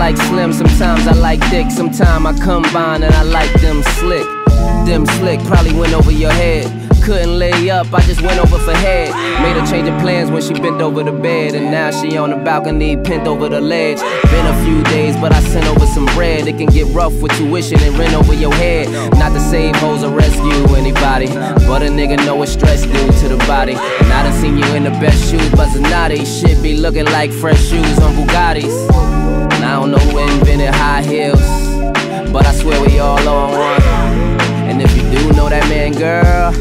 like slim, sometimes I like thick. Sometimes I combine and I like them slick. Them slick probably went over your head. Couldn't lay up, I just went over for head. Made her change of plans when she bent over the bed. And now she on the balcony, pinned over the ledge. Been a few days, but I sent over some bread. It can get rough with tuition and rent over your head. Not to save hoes or rescue anybody, but a nigga know what stress do to the body. And I done seen you in the best shoes, but Zanatti shit be looking like fresh shoes on Bugattis. And I don't know who invented high heels, but I swear we all on one. And if you do know that man, girl,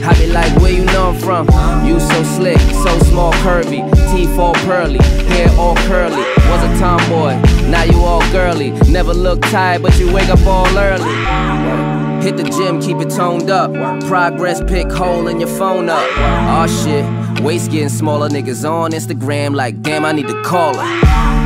I be like, where you know I'm from? You so slick, so small, curvy, teeth all pearly, hair all curly. Was a tomboy, now you all girly. Never look tired, but you wake up all early. Hit the gym, keep it toned up. Progress pic, hole in your phone up. Aw shit, waist getting smaller. Niggas on Instagram like, damn, I need to call her.